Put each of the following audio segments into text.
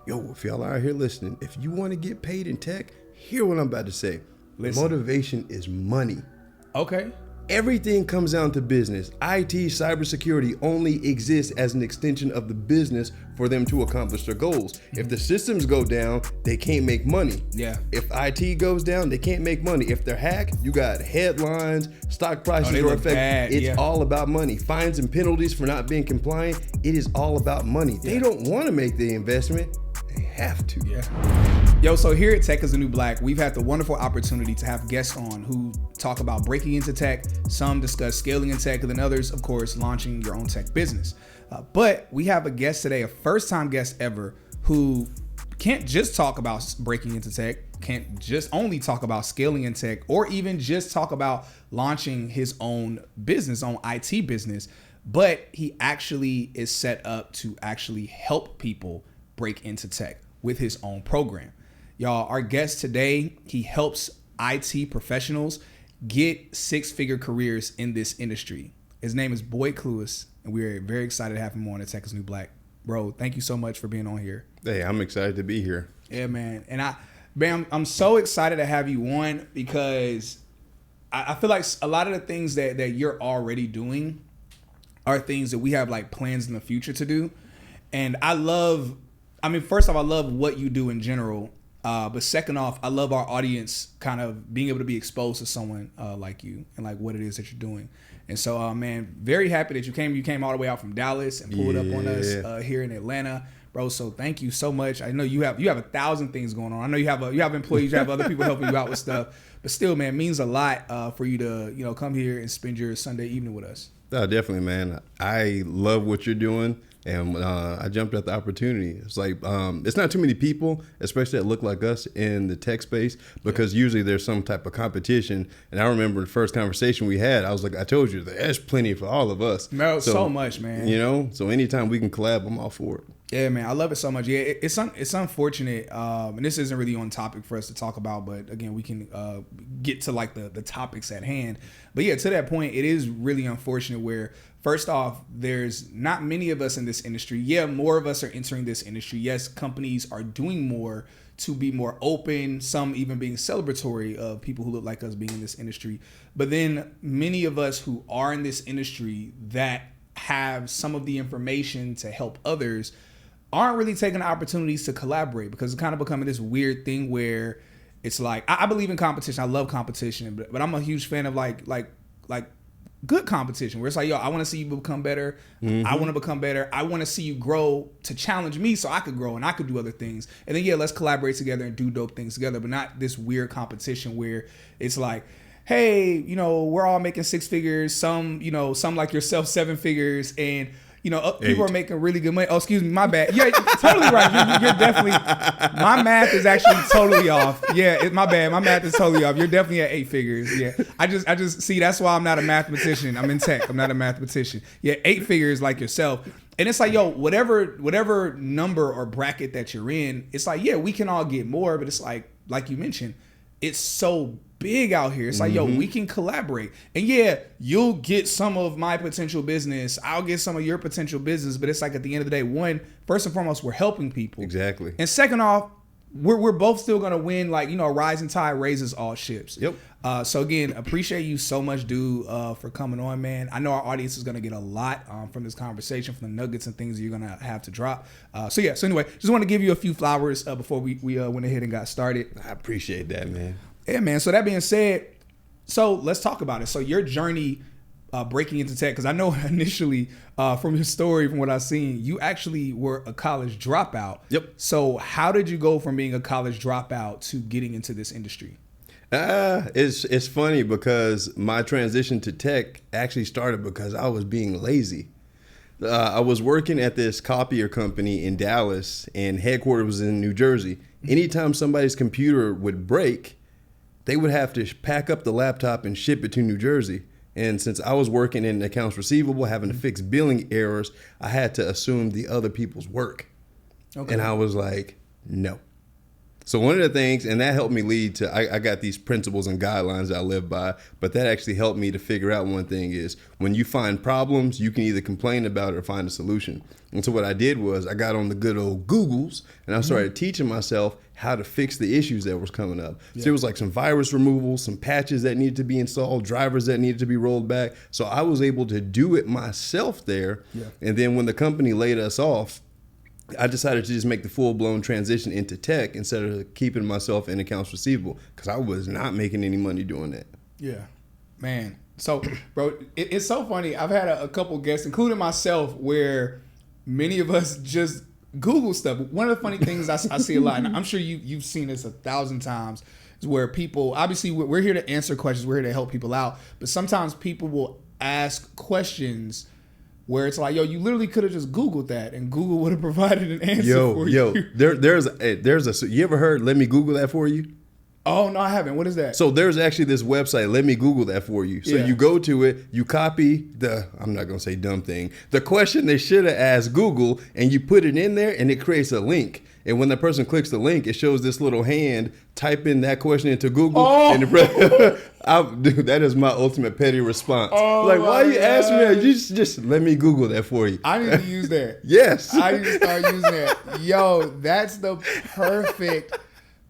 Yo, if y'all are out here listening, if you want to get paid in tech, hear what I'm about to say. Listen. Motivation is money. Okay. Everything comes down to business. IT, cybersecurity only exists as an extension of the business for them to accomplish their goals. If the systems go down, they can't make money. Yeah. If IT goes down, they can't make money. If they're hacked, you got headlines, stock prices they are look affected. bad. It's all about money. Fines and penalties for not being compliant. It is all about money. They don't want to make the investment. They have to. Yeah. Yo, so here at Tech is the New Black, we've had the wonderful opportunity to have guests on who talk about breaking into tech. Some discuss scaling in tech, and then others, of course, launching your own tech business. But we have a guest today, a first-time guest ever, who can't just talk about breaking into tech, can't just only talk about scaling in tech, or even just talk about launching his own business, own IT business, but he actually is set up to actually help people break into tech with his own program. Y'all, our guest today, he helps IT professionals get six-figure careers in this industry. His name is Clewis, and we're very excited to have him on at Tech is New Black. Bro, thank you so much for being on here. Hey, I'm excited to be here. Yeah, man. And I'm so excited to have you on because I feel like a lot of the things that you're already doing are things that we have like plans in the future to do. And first off, I love what you do in general. But second off, I love our audience kind of being able to be exposed to someone like you and like what it is that you're doing. And so, man, very happy that you came. You came all the way out from Dallas and pulled up on us here in Atlanta, bro. So thank you so much. I know you have 1,000 things going on. I know you have employees, you have other people helping you out with stuff. But still, man, it means a lot for you to come here and spend your Sunday evening with us. Oh, definitely, man. I love what you're doing. And I jumped at the opportunity. It's like, it's not too many people, especially that look like us in the tech space, because usually there's some type of competition. And I remember the first conversation we had, I was like, I told you, there's plenty for all of us. No, so much, man. You know, so anytime we can collab, I'm all for it. Yeah, man, I love it so much. Yeah, it's unfortunate, and this isn't really on topic for us to talk about, but again, we can get to like the topics at hand. But yeah, to that point, it is really unfortunate where, first off, there's not many of us in this industry. Yeah, more of us are entering this industry. Yes, companies are doing more to be more open, some even being celebratory of people who look like us being in this industry. But then many of us who are in this industry that have some of the information to help others aren't really taking the opportunities to collaborate, because it's kind of becoming this weird thing where it's like, I believe in competition. I love competition, but I'm a huge fan of like good competition where it's like, yo, I want to see you become better. I want to become better. I want to see you grow to challenge me so I could grow and I could do other things. And then, yeah, let's collaborate together and do dope things together, but not this weird competition where it's like, hey, we're all making six figures. Some like yourself, 7 figures. And, people are making really good money. Oh, excuse me, my bad. Yeah, totally right. You're definitely, my math is actually totally off. Yeah, my bad. My math is totally off. You're definitely at 8 figures. Yeah, I just see, that's why I'm not a mathematician. I'm in tech. I'm not a mathematician. Yeah, 8 figures like yourself. And it's like, yo, whatever number or bracket that you're in, it's like, yeah, we can all get more, but it's like you mentioned, it's so big out here. It's like, yo, we can collaborate. And yeah, you'll get some of my potential business. I'll get some of your potential business. But it's like, at the end of the day, first and foremost, we're helping people. Exactly. And second off, we're both still going to win. Like, a rising tide raises all ships. Yep. So again, appreciate you so much, dude, for coming on, man. I know our audience is going to get a lot from this conversation, from the nuggets and things that you're going to have to drop. So anyway, just want to give you a few flowers before we went ahead and got started. I appreciate that, man. Yeah, man. So that being said, so let's talk about it. So your journey breaking into tech, because I know initially from your story, from what I've seen, you actually were a college dropout. Yep. So how did you go from being a college dropout to getting into this industry? It's funny because my transition to tech actually started because I was being lazy. I was working at this copier company in Dallas, and headquarters was in New Jersey. Anytime somebody's computer would break, they would have to pack up the laptop and ship it to New Jersey. And since I was working in accounts receivable, having to fix billing errors, I had to assume the other people's work. Okay. And I was like, no, So one of the things, and that helped me lead to, I got these principles and guidelines I live by, but that actually helped me to figure out one thing is when you find problems, you can either complain about it or find a solution. And so what I did was I got on the good old Googles and I started teaching myself how to fix the issues that was coming up. Yeah. So it was like some virus removal, some patches that needed to be installed, drivers that needed to be rolled back. So I was able to do it myself there. Yeah. And then when the company laid us off, I decided to just make the full-blown transition into tech instead of keeping myself in accounts receivable because I was not making any money doing that. Yeah, man. So, bro, it's so funny. I've had a couple guests, including myself, where many of us just Google stuff. One of the funny things I see a lot, and I'm sure you've seen this 1,000 times, is where people, obviously, we're here to answer questions. We're here to help people out. But sometimes people will ask questions where it's like, yo, you literally could have just Googled that and Google would have provided an answer for you. There's a, you ever heard, let me Google that for you? Oh, no, I haven't. What is that? So there's actually this website, let me Google that for you. So you go to it, you copy I'm not going to say dumb thing, the question they should have asked Google, and you put it in there and it creates a link. And when the person clicks the link, it shows this little hand, type in that question into Google. Oh. And dude, that is my ultimate petty response. Oh, like, why you ask me that? You just let me Google that for you. I need to use that. Yes. I need to start using that. Yo, that's the perfect,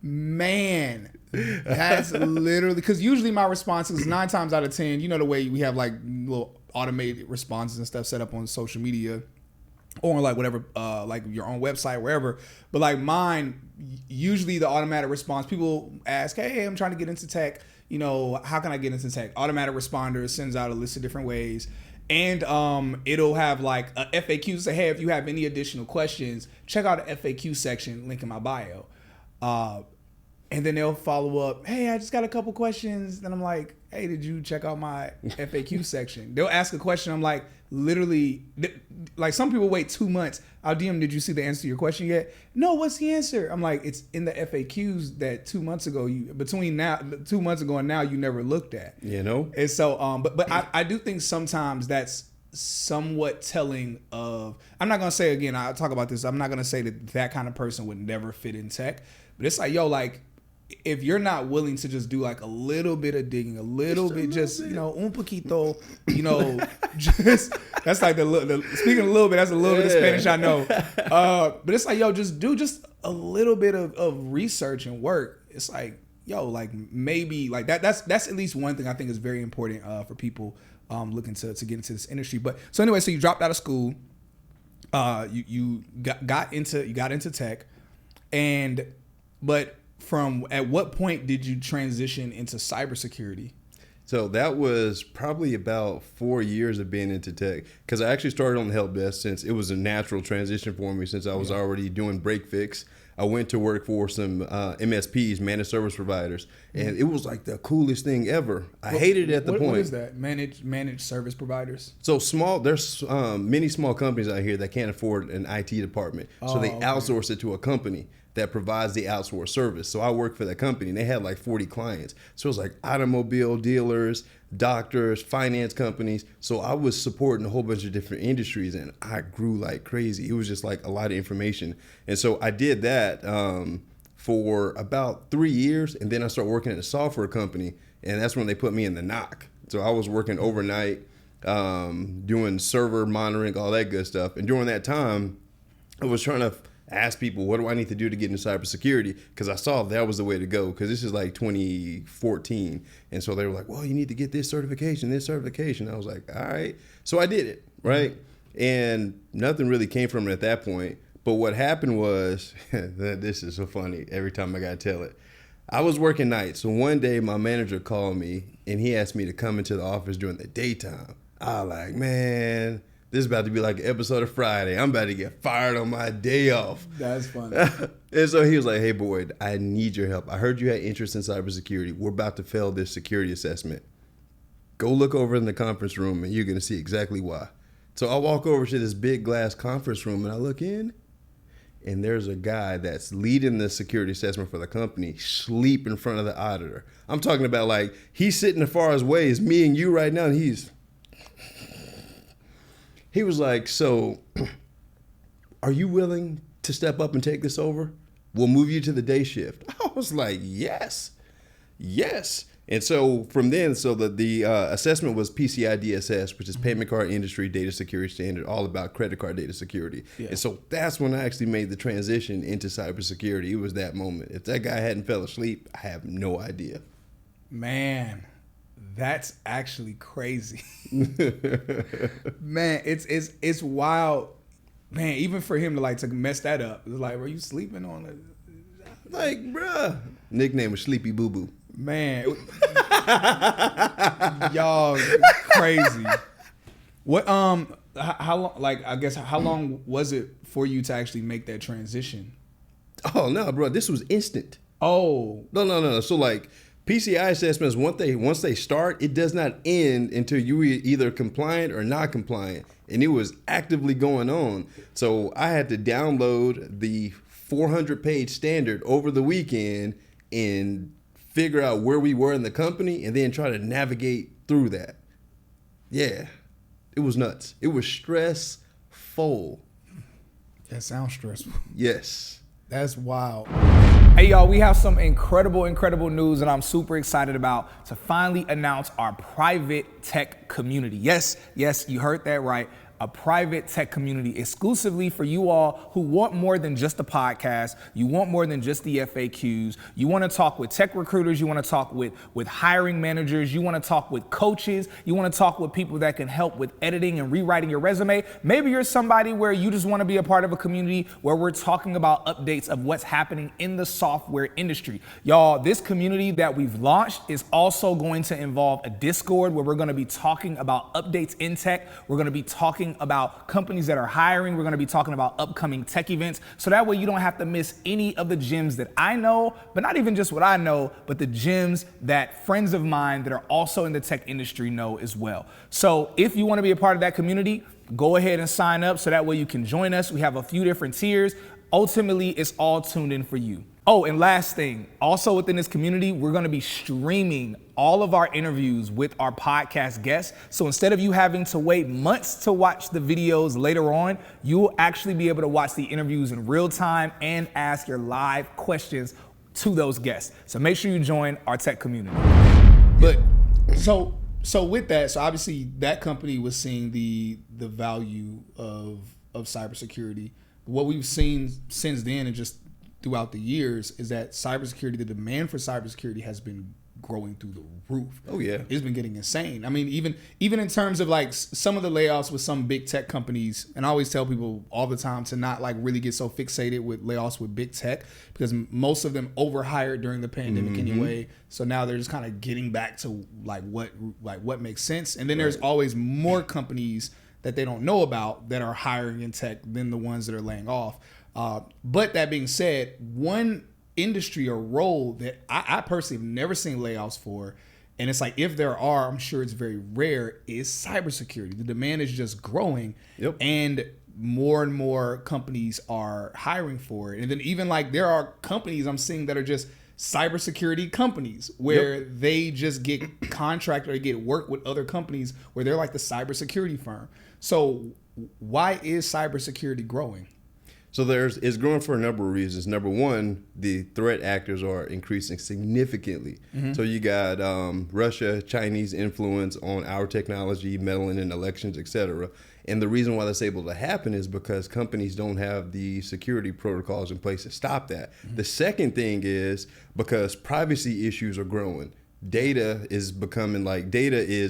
man. That's literally, because usually my response is 9 times out of 10, you know the way we have like little automated responses and stuff set up on social media or like whatever, like your own website, wherever. But like mine, usually the automatic response, people ask, hey, I'm trying to get into tech. You know, how can I get into tech? Automatic responder sends out a list of different ways. And it'll have like a FAQ say, hey, if you have any additional questions, check out the FAQ section, link in my bio. And then they'll follow up, hey, I just got a couple questions. Then I'm like, hey, did you check out my FAQ section? They'll ask a question. I'm like, literally, like some people wait 2 months. I'll DM, did you see the answer to your question yet? No, what's the answer? I'm like, it's in the FAQs that 2 months ago, between 2 months ago and now, you never looked at. You know? And so, but I do think sometimes that's somewhat telling of, I'm not going to say, again, I'll talk about this. I'm not going to say that kind of person would never fit in tech. But it's like, yo, like, if you're not willing to just do like a little bit of digging, a little bit, you know, un poquito, you know, just, that's like the speaking a little bit, that's a little bit of Spanish I know. But it's like, yo, just do just a little bit of research and work. It's like, yo, like maybe like that's at least one thing I think is very important for people looking to get into this industry. But so anyway, so you dropped out of school, you got into tech, but from at what point did you transition into cybersecurity? So that was probably about 4 years of being into tech, because I actually started on the help desk since it was a natural transition for me since I was already doing break fix. I went to work for some MSPs, managed service providers, and it was like the coolest thing ever. I hated it at the point. What is that? Managed service providers? So there's many small companies out here that can't afford an IT department. So they outsource it to a company that provides the outsourced service. So I worked for that company and they had like 40 clients. So it was like automobile dealers, doctors, finance companies. So I was supporting a whole bunch of different industries and I grew like crazy. It was just like a lot of information. And so I did that for about 3 years. And then I started working at a software company and that's when they put me in the knock. So I was working overnight, doing server monitoring, all that good stuff. And during that time, I was trying to ask people, what do I need to do to get into cybersecurity? Because I saw that was the way to go, because this is like 2014. And so they were like, well, you need to get this certification. I was like, all right. So I did it, right? And nothing really came from it at that point. But what happened was, this is so funny every time I got to tell it. I was working nights. So one day my manager called me and he asked me to come into the office during the daytime. I was like, man, this is about to be like an episode of Friday. I'm about to get fired on my day off. That's funny. And so he was like, hey, Boyd, I need your help. I heard you had interest in cybersecurity. We're about to fail this security assessment. Go look over in the conference room and you're going to see exactly why. So I walk over to this big glass conference room and I look in and there's a guy that's leading the security assessment for the company sleep in front of the auditor. I'm talking about like he's sitting as far away as me and you right now, and he was like, so are you willing to step up and take this over? we'll move you to the day shift. I was like, yes. And so from then, the assessment was PCI DSS, which is Payment Card Industry Data Security Standard, all about credit card data security. Yeah. And so that's when I actually made the transition into cybersecurity. It was that moment. If that guy hadn't fell asleep, I have no idea. Man, that's actually crazy. Man, it's wild. Man, even for him to mess that up, it's like, were you sleeping on it? Like, bruh. Nickname was Sleepy Boo Boo. Man, y'all crazy. What how long? Like, I guess how long was it for you to actually make that transition? Oh no, bro, this was instant. Oh no. So like PCI assessments, once they start, it does not end until you either compliant or not compliant, and it was actively going on. So I had to download the 400-page standard over the weekend and figure out where we were in the company and then try to navigate through that. Yeah, it was nuts. It was stressful. That sounds stressful. Yes. That's wild. Hey, y'all, we have some incredible news that I'm super excited about to finally announce our private tech community. Yes, you heard that right. A private tech community exclusively for you all who want more than just a podcast. You want more than just the FAQs. You want to talk with tech recruiters. You want to talk with hiring managers. You want to talk with coaches. You want to talk with people that can help with editing and rewriting your resume. Maybe you're somebody where you just want to be a part of a community where we're talking about updates of what's happening in the software industry. Y'all, this community that we've launched is also going to involve a Discord where we're going to be talking about updates in tech. We're going to be talking about companies that are hiring. We're going to be talking about upcoming tech events. So that way you don't have to miss any of the gems that I know, but not even just what I know, but the gems that friends of mine that are also in the tech industry know as well. So if you want to be a part of that community, go ahead and sign up so that way you can join us. We have a few different tiers. Ultimately, it's all tuned in for you. Oh, and last thing, also within this community, we're going to be streaming all of our interviews with our podcast guests. So instead of you having to wait months to watch the videos later on, you'll actually be able to watch the interviews in real time and ask your live questions to those guests. So make sure you join our tech community. But so with that, so obviously that company was seeing the value of cybersecurity. What we've seen since then and just throughout the years is that cybersecurity, the demand for cybersecurity has been growing through the roof. Oh yeah. It's been getting insane. I mean, even in terms of like some of the layoffs with some big tech companies, and I always tell people all the time to not like really get so fixated with layoffs with big tech because most of them overhired during the pandemic anyway. So now they're just kind of getting back to what makes sense. And then there's always more companies that they don't know about that are hiring in tech than the ones that are laying off. But that being said, one industry or role that I personally have never seen layoffs for, and it's like if there are, I'm sure it's very rare, is cybersecurity. The demand is just growing, and more companies are hiring for it. And then even like there are companies I'm seeing that are just cybersecurity companies where they just get contract or get work with other companies where they're like the cybersecurity firm. So why is cybersecurity growing? So it's growing for a number of reasons. Number one, the threat actors are increasing significantly. So you got Russia, Chinese influence on our technology, meddling in elections, etc. And the reason why that's able to happen is because companies don't have the security protocols in place to stop that. The second thing is because privacy issues are growing. Data is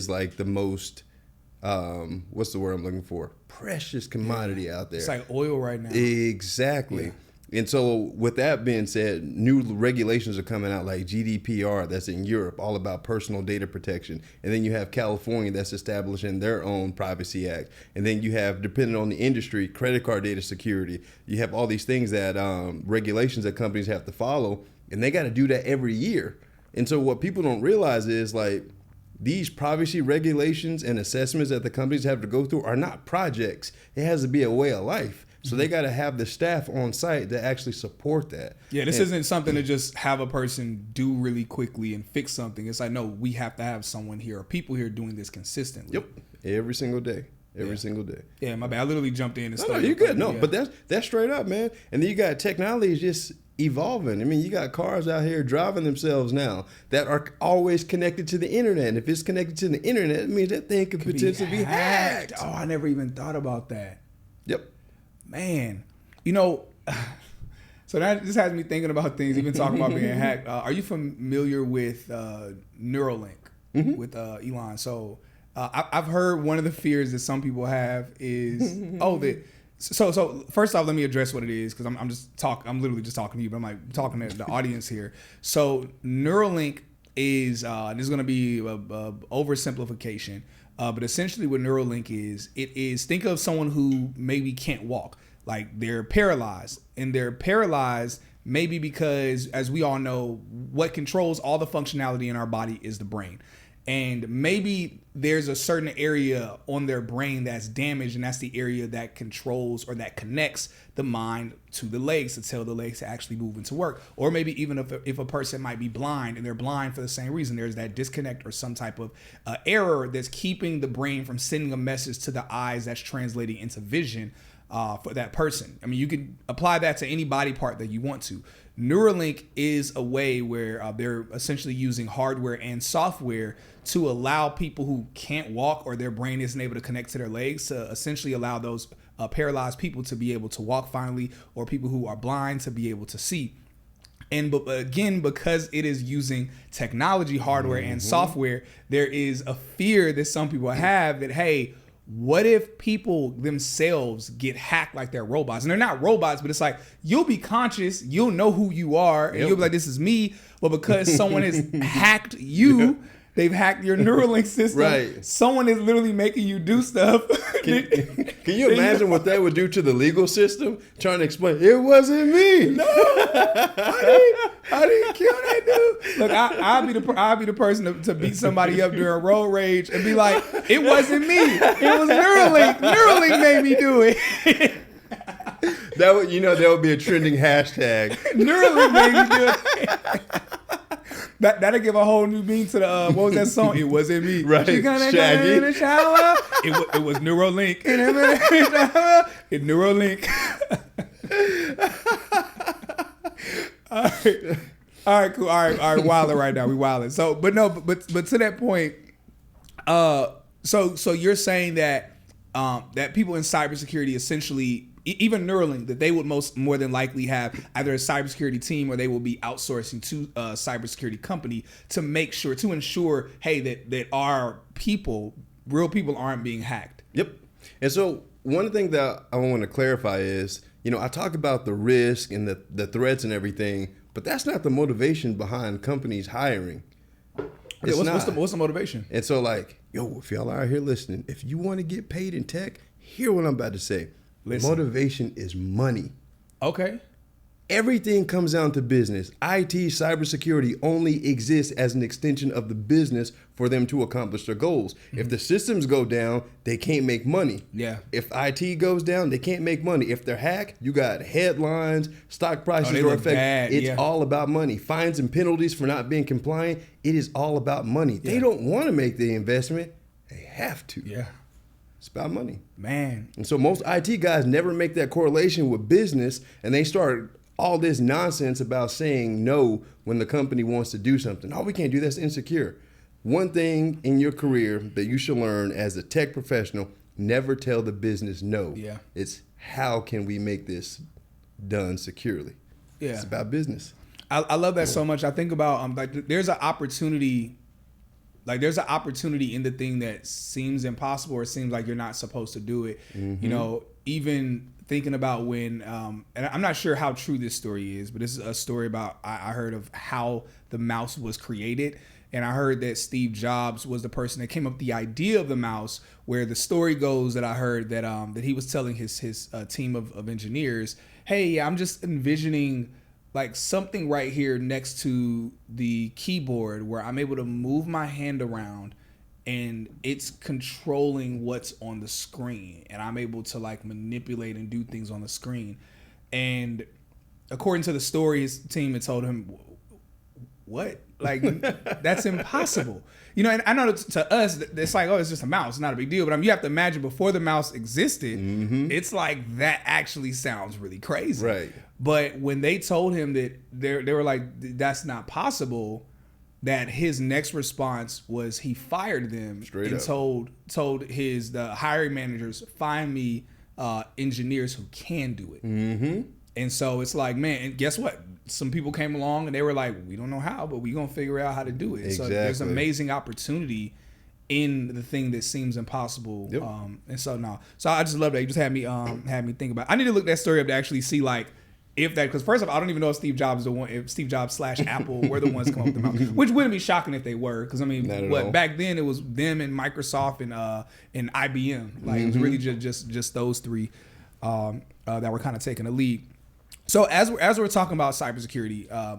like the most what's the word I'm looking for? Precious commodity out there. It's like oil right now. Exactly. Yeah. And so with that being said, new regulations are coming out like GDPR that's in Europe, all about personal data protection. And then you have California that's establishing their own privacy act. And then you have, depending on the industry, credit card data security. You have all these things that regulations that companies have to follow, and they got to do that every year. And so what people don't realize is like, these privacy regulations and assessments that the companies have to go through are not projects. It has to be a way of life. So they got to have the staff on site to actually support that. Yeah, this isn't something to just have a person do really quickly and fix something. It's like, no, we have to have someone here or people here doing this consistently. Yep, every single day. Every single day. Yeah, my bad. I literally jumped in and started. No, you're good. No, but that's straight up, man. And then you got technology is just evolving. I mean, you got cars out here driving themselves now that are always connected to the internet. And if it's connected to the internet, it means that thing could potentially be hacked. Oh, I never even thought about that. Yep. Man, you know, so that just has me thinking about things, even talking about being hacked. Are you familiar with Neuralink with Elon? So I've heard one of the fears that some people have is, So first off, let me address what it is, because I'm literally just talking to you, but I'm like talking to the audience here. So Neuralink is this is going to be a oversimplification, but essentially what Neuralink is think of someone who maybe can't walk, like they're paralyzed, and they're paralyzed maybe because, as we all know, what controls all the functionality in our body is the brain. And maybe there's a certain area on their brain that's damaged, and that's the area that controls or that connects the mind to the legs to tell the legs to actually move into work. Or maybe even if a person might be blind and they're blind for the same reason, there's that disconnect or some type of error that's keeping the brain from sending a message to the eyes that's translating into vision for that person. I mean, you can apply that to any body part that you want to. Neuralink is a way where they're essentially using hardware and software to allow people who can't walk or their brain isn't able to connect to their legs to essentially allow those paralyzed people to be able to walk finally, or people who are blind to be able to see. And again, because it is using technology, hardware, and software, there is a fear that some people have that, hey, what if people themselves get hacked like they're robots? And they're not robots, but it's like, you'll be conscious, you'll know who you are, and you'll be like, this is me. But because someone has hacked you, they've hacked your Neuralink system. Right. Someone is literally making you do stuff. Can you imagine what that would do to the legal system? Trying to explain, it wasn't me. No, I didn't kill that dude. Look, I'll be the person to beat somebody up during road rage and be like, it wasn't me. It was Neuralink. Neuralink made me do it. That would be a trending hashtag. Neuralink made me do it. That'll give a whole new meaning to the what was that song? It wasn't me. Right. She gonna Shaggy. go in the shower. It was Neuralink. It Neuralink. All right, cool. All right, wilding right now. We wilding. So, but to that point, so you're saying that that people in cybersecurity essentially, even Neuralink, that they would more than likely have either a cybersecurity team, or they will be outsourcing to a cybersecurity company to ensure, hey, that our people, real people, aren't being hacked. Yep. And so one thing that I want to clarify is, I talk about the risk and the threats and everything, but that's not the motivation behind companies hiring. What's the motivation? And so if y'all are out here listening, if you want to get paid in tech, hear what I'm about to say. Listen. Motivation is money. Okay. Everything comes down to business. IT, cybersecurity only exists as an extension of the business for them to accomplish their goals. Mm-hmm. If the systems go down, they can't make money. Yeah. If IT goes down, they can't make money. If they're hacked, you got headlines, stock prices are affected. It's all about money. Fines and penalties for not being compliant. It is all about money. Yeah. They don't want to make the investment. They have to. Yeah. It's about money. Man. And so most IT guys never make that correlation with business, and they start all this nonsense about saying no when the company wants to do something. Oh, we can't do that. That's insecure. One thing in your career that you should learn as a tech professional, never tell the business no. Yeah. It's how can we make this done securely? Yeah. It's about business. I love that so much. I think about there's an opportunity. There's an opportunity in the thing that seems impossible, or seems like you're not supposed to do it. Mm-hmm. Even thinking about when, and I'm not sure how true this story is, but this is a story about, I heard of how the mouse was created. And I heard that Steve Jobs was the person that came up with the idea of the mouse, where the story goes that I heard that he was telling his team of engineers, hey, I'm just envisioning something right here next to the keyboard where I'm able to move my hand around and it's controlling what's on the screen, and I'm able to manipulate and do things on the screen. And according to the story, his team had told him, what? That's impossible. And I know to us, it's it's just a mouse. It's not a big deal. But you have to imagine, before the mouse existed, it's that actually sounds really crazy. Right. But when they told him that they were like, that's not possible, that his next response was he fired them Straight and up. told the hiring managers, find me engineers who can do it. Mm-hmm. And so it's like, man, and guess what? Some people came along and they were like, we don't know how, but we're going to figure out how to do it. Exactly. So there's amazing opportunity in the thing that seems impossible. Yep. And so no. So I just love that. You just had me think about it. I need to look that story up to actually see like if that, because first of all, I don't even know if Steve Jobs / Apple were the ones come up with the mouth, which wouldn't be shocking if they were, because I mean, back then it was them and Microsoft and IBM. Like it was really just those three that were kind of taking the lead. So as we're talking about cybersecurity,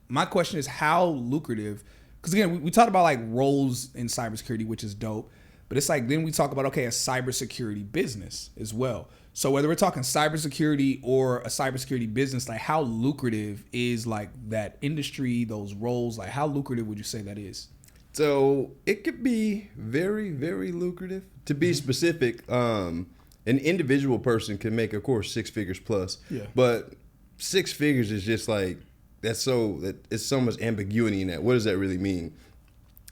my question is how lucrative, because again, we talked about like roles in cybersecurity, which is dope, but it's like then we talk about, okay, a cybersecurity business as well. So whether we're talking cybersecurity or a cybersecurity business, like how lucrative is like that industry, those roles, like how lucrative would you say that is? So it could be very, very lucrative. To be specific, an individual person can make, of course, 6 figures plus. Yeah. But 6 figures is just like, it's so much ambiguity in that. What does that really mean?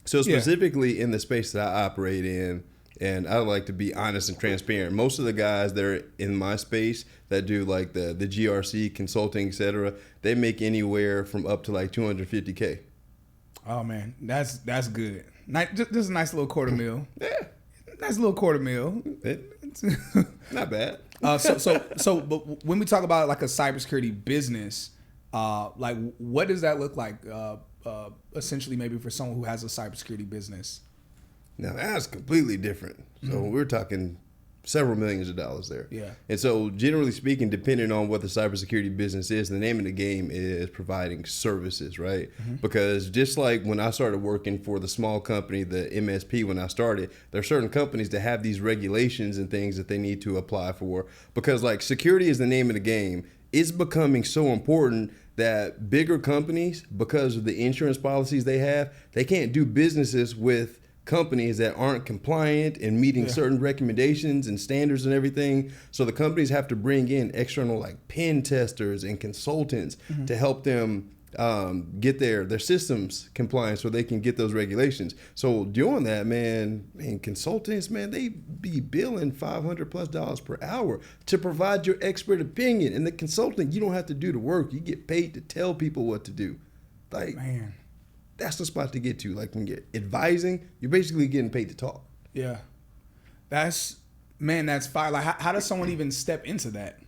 So specifically in the space that I operate in, and I like to be honest and transparent, most of the guys that are in my space that do like the GRC consulting, et cetera, they make anywhere from up to like $250K. Oh man, that's good. Just a nice little $250,000. Yeah. Nice little $250,000. Not bad. But when we talk about like a cybersecurity business, like what does that look like? Essentially, maybe for someone who has a cybersecurity business. Now that's completely different. So we're talking several millions of dollars there. Yeah. And so generally speaking, depending on what the cybersecurity business is, the name of the game is providing services, right? Because just like when I started working for the small company, the MSP, when I started, there are certain companies that have these regulations and things that they need to apply for, because like security is the name of the game. It's becoming so important that bigger companies, because of the insurance policies they have, they can't do businesses with companies that aren't compliant and meeting certain recommendations and standards and everything. So the companies have to bring in external like pen testers and consultants to help them get their systems compliant so they can get those regulations. So doing that, man, consultants, man, they be billing $500+ per hour to provide your expert opinion. And the consultant, you don't have to do the work. You get paid to tell people what to do. Like, Man. That's the spot to get to. Like when you're advising, you're basically getting paid to talk. Yeah. That's fire. Like how does someone even step into that?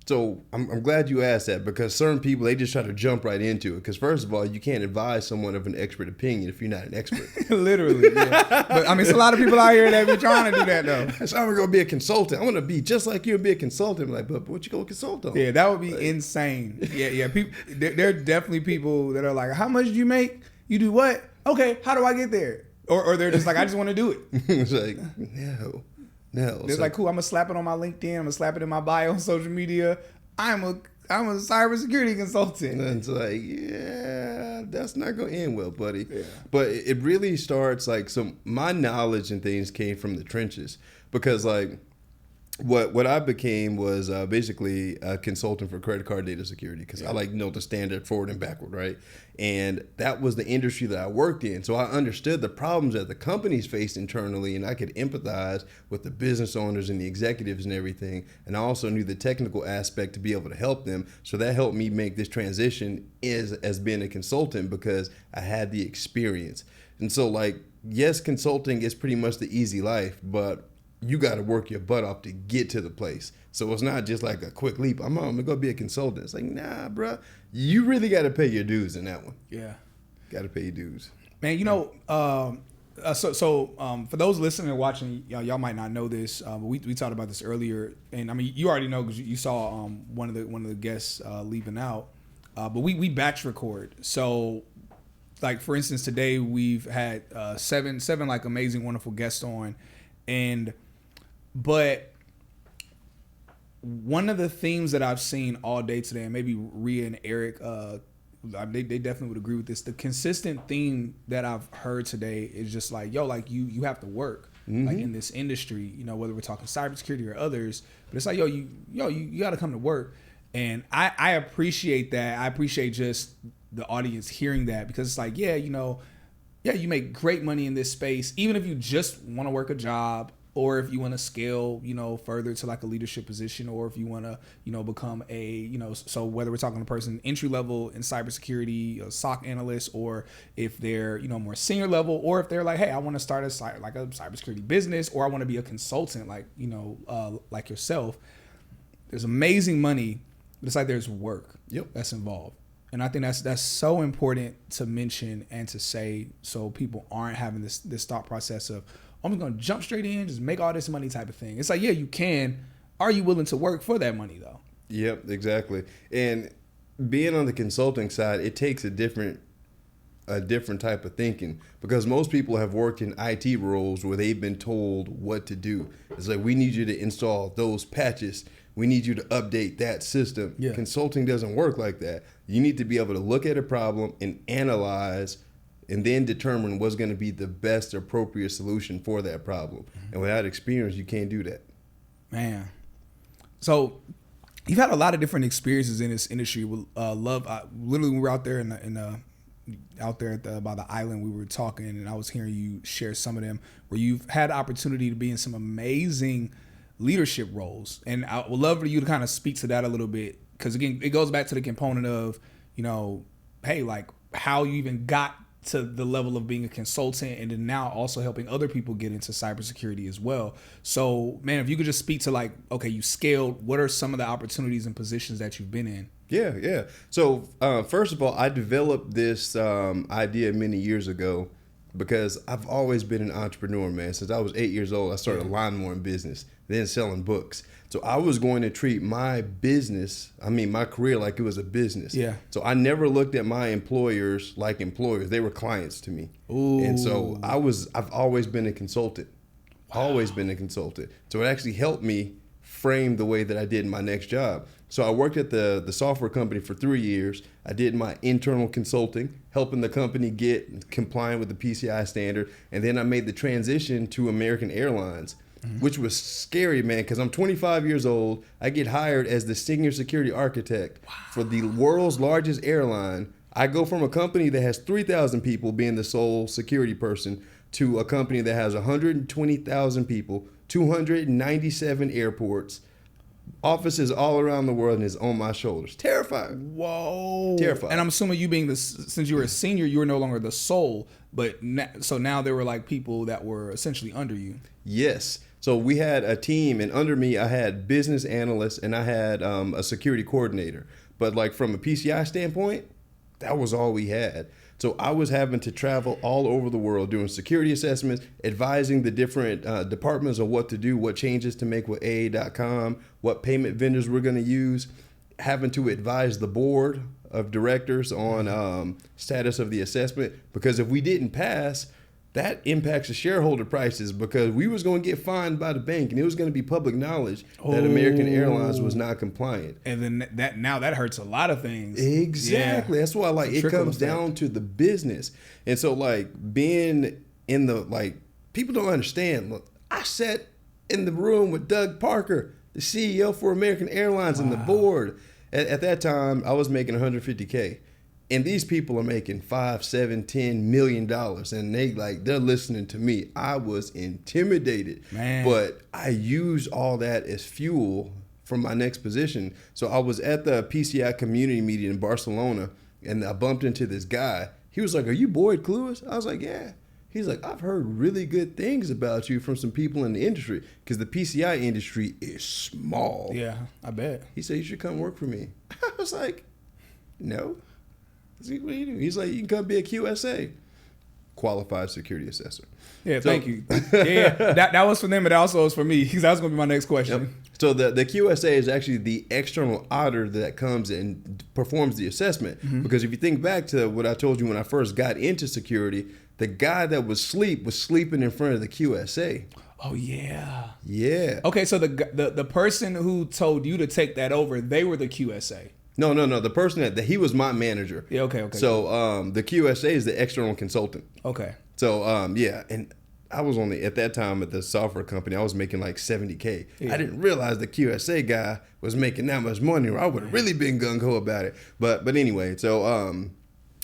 So I'm glad you asked that, because certain people, they just try to jump right into it. Because first of all, you can't advise someone of an expert opinion if you're not an expert. Literally, yeah. But I mean, it's a lot of people out here that be trying to do that though. So I'm going to be a consultant. I want to be just like you and be a consultant. I'm like, but what you going to consult on? Yeah, that would be insane. Yeah. People, there are definitely people that are like, how much do you make? You do what? Okay, how do I get there? Or they're just like, I just want to do it. It's like, no. It's like, cool, I'm gonna slap it on my LinkedIn, I'm gonna slap it in my bio on social media. I'm a cybersecurity consultant. And it's like, yeah, that's not gonna end well, buddy. Yeah. But it really starts like, so my knowledge and things came from the trenches, because like what I became was basically a consultant for credit card data security, because I like know the standard forward and backward, right? And that was the industry that I worked in. So I understood the problems that the companies faced internally, and I could empathize with the business owners and the executives and everything. And I also knew the technical aspect to be able to help them. So that helped me make this transition as being a consultant, because I had the experience. And so like, yes, consulting is pretty much the easy life, but you got to work your butt off to get to the place. So it's not just like a quick leap. I'm going to go be a consultant. It's like, nah, bro, you really got to pay your dues in that one. Yeah. Got to pay your dues. Man, you know, for those listening and watching, y'all might not know this, but we talked about this earlier. And I mean, you already know because you saw one of the guests leaving out. But we batch record. So, like, for instance, today we've had seven like amazing, wonderful guests on. But one of the themes that I've seen all day today, and maybe Rhea and Eric, they definitely would agree with this. The consistent theme that I've heard today is just like, yo, like you have to work like in this industry, you know, whether we're talking cybersecurity or others. But it's like, you got to come to work. And I appreciate that. I appreciate just the audience hearing that, because it's like, yeah, you make great money in this space, even if you just want to work a job, or if you want to scale, further to like a leadership position, or if you want to, become a, so whether we're talking to a person entry level in cybersecurity, a SOC analyst, or if they're, more senior level, or if they're like, hey, I want to start a cybersecurity business, or I want to be a consultant, like, like yourself. There's amazing money, but it's like there's work that's involved. And I think that's so important to mention and to say, so people aren't having this thought process of, I'm just going to jump straight in, just make all this money type of thing. It's like, yeah, you can. Are you willing to work for that money, though? Yep, exactly. And being on the consulting side, it takes a different type of thinking, because most people have worked in IT roles where they've been told what to do. It's like, we need you to install those patches. We need you to update that system. Yeah. Consulting doesn't work like that. You need to be able to look at a problem and analyze, and then determine what's going to be the best appropriate solution for that problem. Mm-hmm. And without experience, you can't do that. Man. So you've had a lot of different experiences in this industry. Literally, we were out there by the island, we were talking, and I was hearing you share some of them where you've had opportunity to be in some amazing leadership roles. And I would love for you to kind of speak to that a little bit, because again, it goes back to the component of, hey, like how you even got to the level of being a consultant, and then now also helping other people get into cybersecurity as well. So, man, if you could just speak to like, okay, you scaled, what are some of the opportunities and positions that you've been in? Yeah. So first of all, I developed this idea many years ago because I've always been an entrepreneur, man. Since I was 8 years old, I started a lawnmower business, then selling books. So I was going to treat my career like it was a business. Yeah. So I never looked at my employers like employers. They were clients to me. Ooh. And so I've always been a consultant. Wow. Always been a consultant. So it actually helped me frame the way that I did in my next job. So I worked at the software company for 3 years. I did my internal consulting, helping the company get compliant with the PCI standard. And then I made the transition to American Airlines, which was scary, man, because I'm 25 years old. I get hired as the senior security architect for the world's largest airline. I go from a company that has 3,000 people being the sole security person to a company that has 120,000 people, 297 airports, offices all around the world, and is on my shoulders. Terrifying. Whoa. Terrifying. And I'm assuming you since you were a senior, you were no longer the sole, but so now there were like people that were essentially under you. Yes. So we had a team, and under me, I had business analysts and I had a security coordinator. But like from a PCI standpoint, that was all we had. So I was having to travel all over the world doing security assessments, advising the different departments on what to do, what changes to make with AA.com, what payment vendors we're going to use, having to advise the board of directors on status of the assessment. Because if we didn't pass, that impacts the shareholder prices, because we was going to get fined by the bank, and it was going to be public knowledge that American Airlines was not compliant. And then that hurts a lot of things. Exactly. Yeah. That's why it comes down to the business. And so being in the people don't understand. Look, I sat in the room with Doug Parker, the CEO for American Airlines, and the board. At that time, I was making $150K. And these people are making $5, $7, $10 million, and they're listening to me. I was intimidated, man. But I used all that as fuel for my next position. So I was at the PCI community meeting in Barcelona, and I bumped into this guy. He was like, "Are you Boyd Clewis?" I was like, "Yeah." He's like, "I've heard really good things about you from some people in the industry, because the PCI industry is small." Yeah, I bet. He said, "You should come work for me." I was like, "No." What do you do? He's like, "You can come be a QSA, qualified security assessor." Yeah, thank you. Yeah, that was for them, but also was for me, because that was going to be my next question. Yep. So the QSA is actually the external auditor that comes and performs the assessment. Mm-hmm. Because if you think back to what I told you when I first got into security, the guy that was sleeping in front of the QSA. Oh yeah. Yeah. Okay, so the person who told you to take that over, they were the QSA. No. The person that he was my manager. Yeah. Okay. So the QSA is the external consultant. Okay. So yeah, and I was only at that time at the software company, I was making like $70K. Yeah. I didn't realize the QSA guy was making that much money, or I would have really been gung ho about it. But anyway, so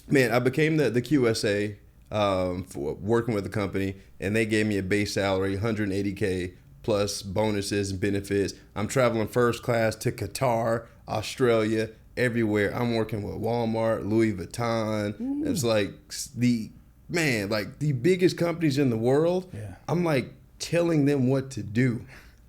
man, I became the QSA for working with the company, and they gave me a base salary, 180K plus bonuses and benefits. I'm traveling first class to Qatar, Australia, everywhere. I'm working with Walmart, Louis Vuitton. Ooh. It's like the biggest companies in the world. Yeah. I'm like telling them what to do.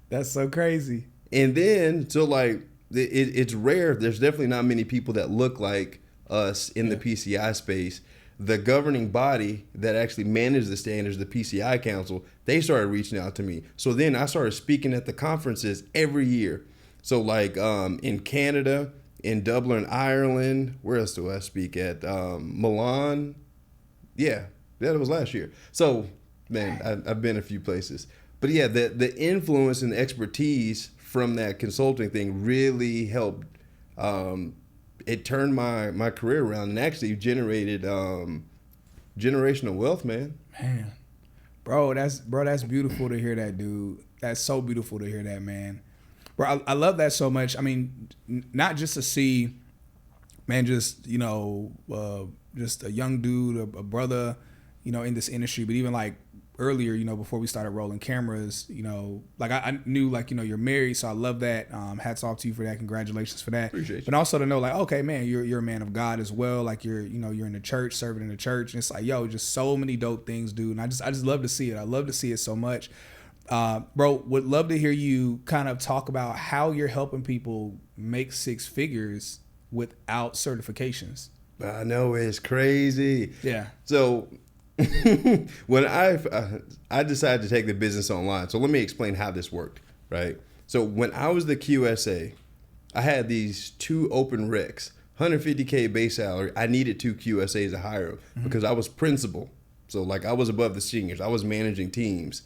That's so crazy. And then, so like, it's rare. There's definitely not many people that look like us in the PCI space. The governing body that actually manages the standards, the PCI Council, they started reaching out to me. So then I started speaking at the conferences every year. So like in Canada, in Dublin, Ireland, where else do I speak at? Milan. Yeah, that was last year. So, man, I've been a few places. But yeah, the influence and the expertise from that consulting thing really helped. It turned my career around and actually generated generational wealth, man. Man, bro, that's beautiful to hear that, dude. That's so beautiful to hear that, man. Bro, I love that so much. I mean, not just to see, man, just, you know, just a young dude, a brother, you know, in this industry, but even like earlier, you know, before we started rolling cameras, you know, like I knew, like, you know, you're married, so I love that. Hats off to you for that. Congratulations for that. Appreciate you. But also to know, like, okay, man, you're a man of God as well. Like you're in the church, serving in the church, and it's like, yo, just so many dope things, dude. And I just love to see it. I love to see it so much. Bro, would love to hear you kind of talk about how you're helping people make six figures without certifications. I know, it's crazy. Yeah. So when I decided to take the business online, so let me explain how this worked, right? So when I was the QSA, I had these 2 open recs, 150K base salary. I needed 2 QSAs to hire them because I was principal. So like I was above the seniors. I was managing teams.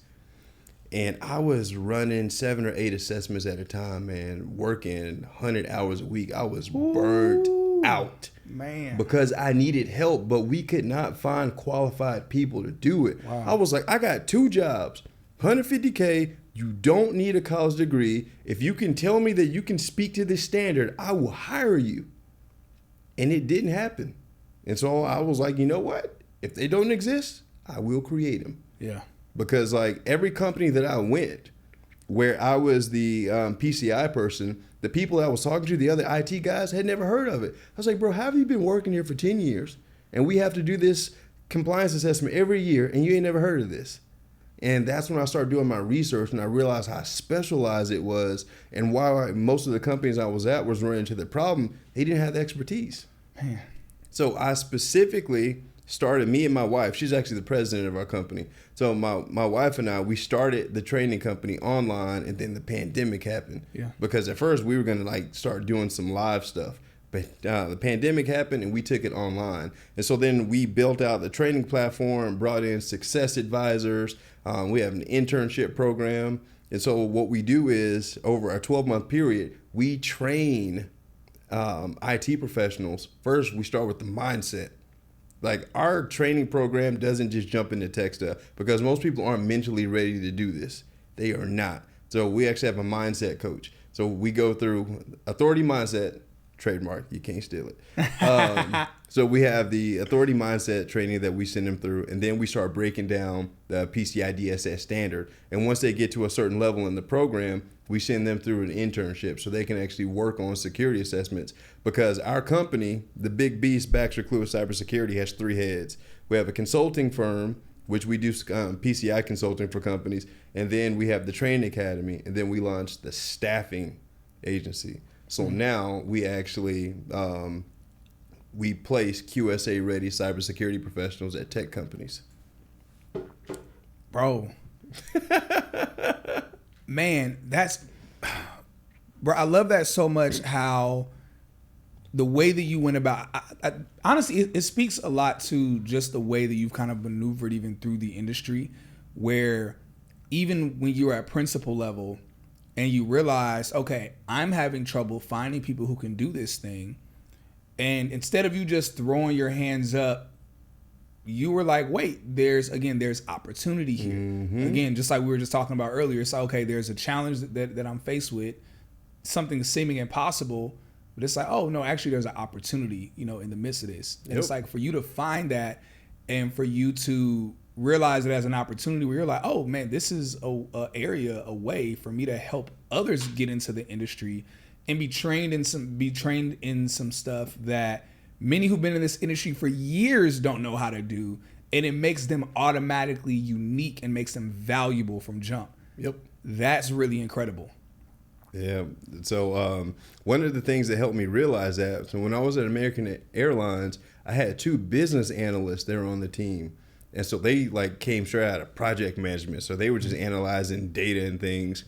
And I was running 7 or 8 assessments at a time, man, working 100 hours a week. I was burnt out, man, because I needed help, but we could not find qualified people to do it. Wow. I was like, I got 2 jobs, 150K. You don't need a college degree. If you can tell me that you can speak to this standard, I will hire you. And it didn't happen. And so I was like, you know what? If they don't exist, I will create them. Yeah. Because like every company that I went, where I was the PCI person, the people I was talking to, the other IT guys, had never heard of it. I was like, bro, how have you been working here for 10 years? And we have to do this compliance assessment every year, and you ain't never heard of this. And that's when I started doing my research, and I realized how specialized it was, and why most of the companies I was at was running into the problem. They didn't have the expertise. Man. So I specifically started, me and my wife, she's actually the president of our company. So my wife and I, we started the training company online, and then the pandemic happened. Yeah. Because at first we were going to like start doing some live stuff, but the pandemic happened and we took it online. And so then we built out the training platform, brought in success advisors. We have an internship program. And so what we do is over a 12-month period, we train IT professionals. First, we start with the mindset. Like our training program doesn't just jump into tech stuff, because most people aren't mentally ready to do this. They are not. So we actually have a mindset coach. So we go through authority mindset, trademark, you can't steal it. So we have the authority mindset training that we send them through, and then we start breaking down the PCI DSS standard. And once they get to a certain level in the program, we send them through an internship so they can actually work on security assessments. Because our company, the big beast, Baxter Clewis Cybersecurity, has 3 heads. We have a consulting firm, which we do PCI consulting for companies, and then we have the training academy, and then we launched the staffing agency. So now we actually we place QSA ready cybersecurity professionals at tech companies. Bro. Man, bro, I love that so much, how the way that you went about, honestly, it speaks a lot to just the way that you've kind of maneuvered even through the industry, where even when you're at principal level and you realize, okay, I'm having trouble finding people who can do this thing. And instead of you just throwing your hands up you were like, wait, there's opportunity here. Again, just like we were just talking about earlier. It's like, okay, there's a challenge that I'm faced with, something seeming impossible, but it's like, oh no, actually there's an opportunity, in the midst of this. And it's like for you to find that and for you to realize it as an opportunity where you're like, oh man, this is a way for me to help others get into the industry and be trained in some stuff that many who've been in this industry for years don't know how to do, and it makes them automatically unique and makes them valuable from jump. Yep. That's really incredible. Yeah. So one of the things that helped me realize that, so when I was at American Airlines, I had 2 business analysts that were on the team. And so they like came straight out of project management. So they were just analyzing data and things.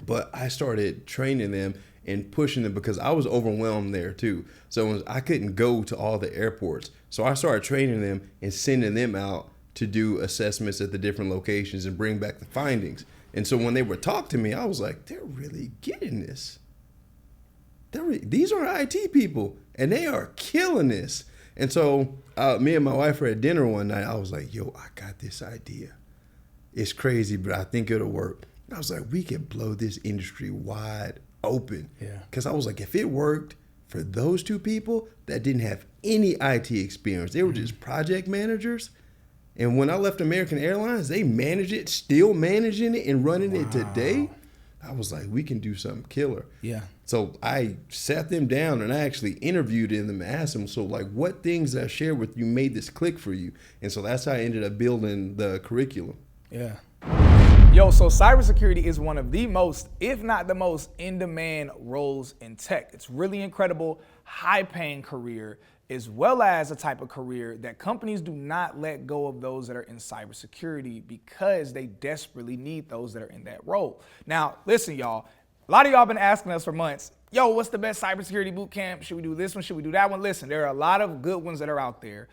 But I started training them and pushing them because I was overwhelmed there too. So I couldn't go to all the airports. So I started training them and sending them out to do assessments at the different locations and bring back the findings. And so when they would talk to me, I was like, they're really getting this. These are IT people and they are killing this. And so me and my wife were at dinner one night. I was like, yo, I got this idea. It's crazy, but I think it'll work. I was like, we could blow this industry wide open. Yeah. Because I was like, if it worked for those 2 people that didn't have any IT experience, they were just project managers. And when I left American Airlines, they managed it, still managing it and running it today. I was like, we can do something killer. Yeah. So I sat them down and I actually interviewed them and asked them, so like what things that I shared with you made this click for you? And so that's how I ended up building the curriculum. Yeah. Yo, so cybersecurity is one of the most, if not the most, in-demand roles in tech. It's really incredible, high-paying career, as well as a type of career that companies do not let go of those that are in cybersecurity because they desperately need those that are in that role. Now, listen, y'all. A lot of y'all been asking us for months, yo, what's the best cybersecurity boot camp? Should we do this one? Should we do that one? Listen, there are a lot of good ones that are out there,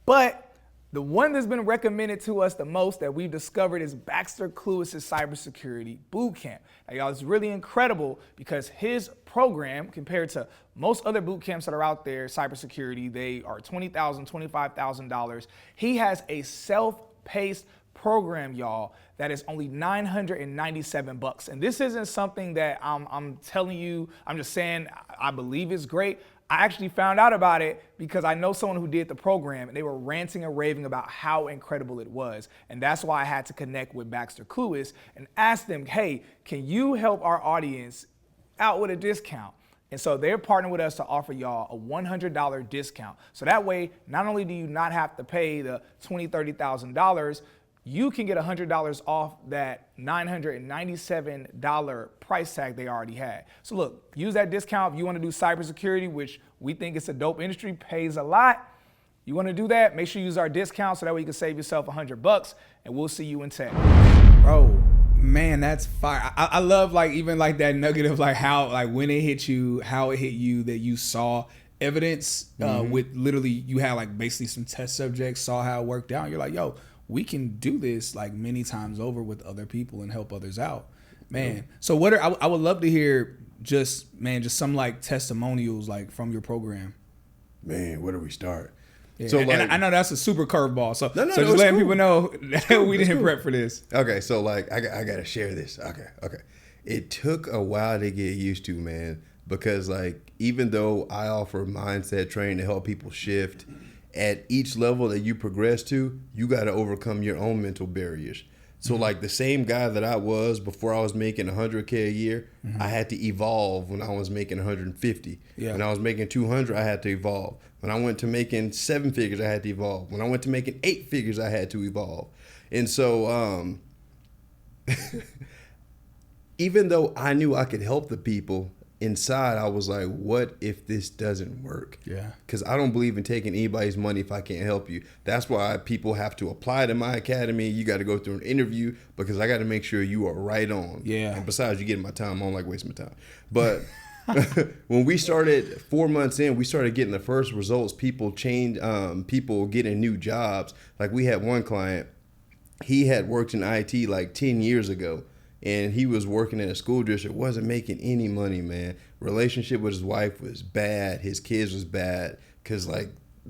but the one that's been recommended to us the most that we've discovered is Baxter Clewis' Cybersecurity Bootcamp. Now, y'all, it's really incredible because his program, compared to most other boot camps that are out there, cybersecurity, they are $20,000, $25,000. He has a self-paced program, y'all, that is only $997. And this isn't something that I'm telling you, I'm just saying I believe is great. I actually found out about it because I know someone who did the program and they were ranting and raving about how incredible it was. And that's why I had to connect with Baxter Clewis and ask them, hey, can you help our audience out with a discount? And so they're partnering with us to offer y'all a $100 discount. So that way, not only do you not have to pay the $20,000, $30,000, you can get $100 off that $997 price tag they already had. So look, use that discount if you want to do cybersecurity, which we think it's a dope industry, pays a lot. You want to do that? Make sure you use our discount so that way you can save yourself $100, and we'll see you in tech. Bro, man, that's fire. I love even that nugget of how when it hit you, how it hit you, that you saw evidence with literally you had basically some test subjects, saw how it worked out. You're like, yo, we can do this many times over with other people and help others out, man. So I would love to hear just some testimonials from your program. Man, where do we start? Yeah. So and I know that's a super curveball. So no, just letting people know that we didn't cool. prep for this. Okay, so I got to share this. Okay. It took a while to get used to, man, because even though I offer mindset training to help people shift, at each level that you progress to, you got to overcome your own mental barriers. So the same guy that I was before I was making $100K a year, I had to evolve when I was making 150. Yeah. When I was making 200, I had to evolve. When I went to making 7 figures, I had to evolve. When I went to making 8 figures, I had to evolve. And so even though I knew I could help the people, inside I was like, what if this doesn't work? Yeah. Because I don't believe in taking anybody's money if I can't help you. That's why people have to apply to my academy. You got to go through an interview because I got to make sure you are right on. Yeah. And besides, you getting my time, I don't like wasting my time. But when we started 4 months in, we started getting the first results. People getting new jobs. We had one client, he had worked in IT 10 years ago. And he was working in a school district, wasn't making any money, man. Relationship with his wife was bad. His kids was bad because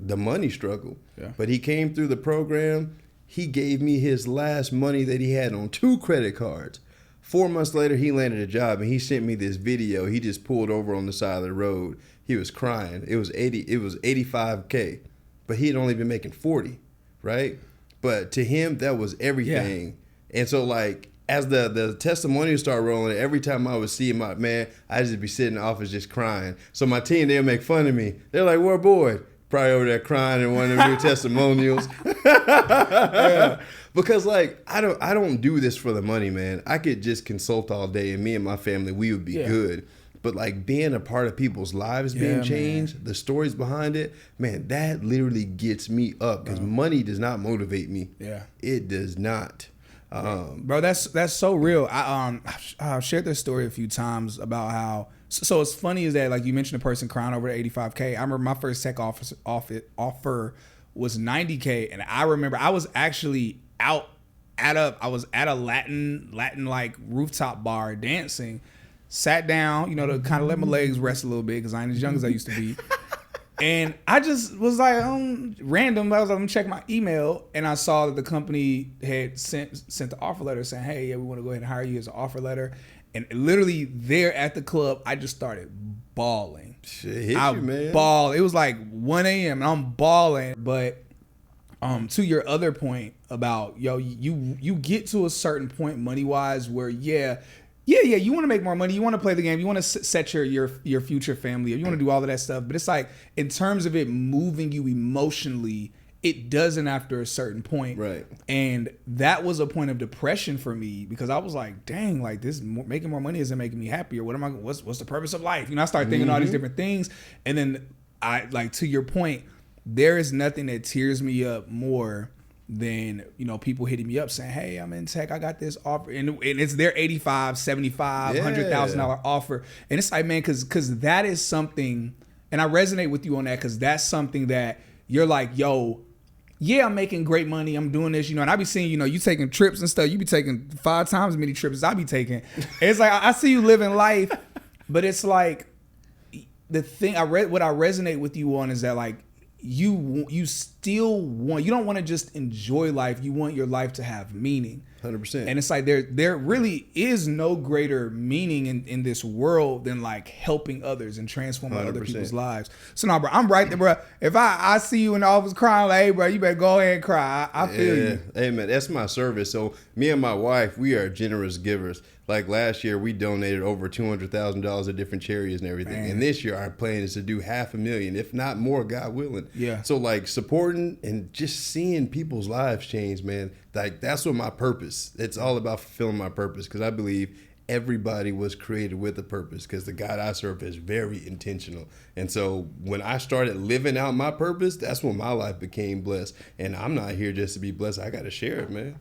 the money struggle. Yeah. But he came through the program. He gave me his last money that he had on 2 credit cards. 4 months later, he landed a job, and he sent me this video. He just pulled over on the side of the road. He was crying. It was $85K, but he had only been making 40, right? But to him, that was everything. Yeah. And so, like, as the testimonials start rolling, every time I would see him, I'd just be sitting in the office just crying. So my team, they'll make fun of me. They're like, "Where boy?" Probably over there crying in one of them new testimonials. Yeah. Because like I don't do this for the money, man. I could just consult all day, and me and my family, we would be good. But like being a part of people's lives being changed, man. The stories behind it, man, that literally gets me up. Because money does not motivate me. Yeah, it does not. Bro, that's so real. I've shared this story a few times about how. So it's funny is that like you mentioned a person crying over the 85K. I remember my first tech offer was 90K, and I remember I was actually I was at a Latin like rooftop bar dancing, sat down, to kind of let my legs rest a little bit because I ain't as young as I used to be. And I just was like, random. I was like, I'm checking my email, and I saw that the company had sent the offer letter saying, "Hey, yeah, we want to go ahead and hire you as an offer letter." And literally there at the club, I just started bawling. Shit hit you, man. Bawled. It was like 1 a.m. and I'm bawling. But to your other point about, you get to a certain point money-wise where, you want to make more money. You want to play the game. You want to set your future family. You want to do all of that stuff. But it's like, in terms of it moving you emotionally, it doesn't after a certain point. Right. And that was a point of depression for me because I was like, dang, like this making more money isn't making me happier. What's the purpose of life? I started thinking all these different things. And then to your point, there is nothing that tears me up more than, people hitting me up saying, "Hey, I'm in tech. I got this offer." And it's their $85, $75, $100,000 offer. And it's like, man, cause that is something, and I resonate with you on that because that's something that you're like, yo, yeah, I'm making great money. I'm doing this, and I be seeing, you taking trips and stuff. You be taking 5 times as many trips as I be taking. It's like, I see you living life, but it's like the thing what I resonate with you on is that like, you still want, you don't want to just enjoy life. You want your life to have meaning. 100%. And it's like there really is no greater meaning in this world than like helping others and transforming 100%. Other people's lives. So now, bro, I'm right there, bro. If I see you in the office crying, like, "Hey, bro, you better go ahead and cry." I feel you. Hey, man, that's my service. So me and my wife, we are generous givers. Like last year, we donated over $200,000 to different charities and everything. Man. And this year, our plan is to do $500,000, if not more, God willing. Yeah. So like supporting and just seeing people's lives change, man. Like that's what my purpose. It's all about fulfilling my purpose because I believe everybody was created with a purpose because the God I serve is very intentional. And so when I started living out my purpose, that's when my life became blessed. And I'm not here just to be blessed. I got to share it, man.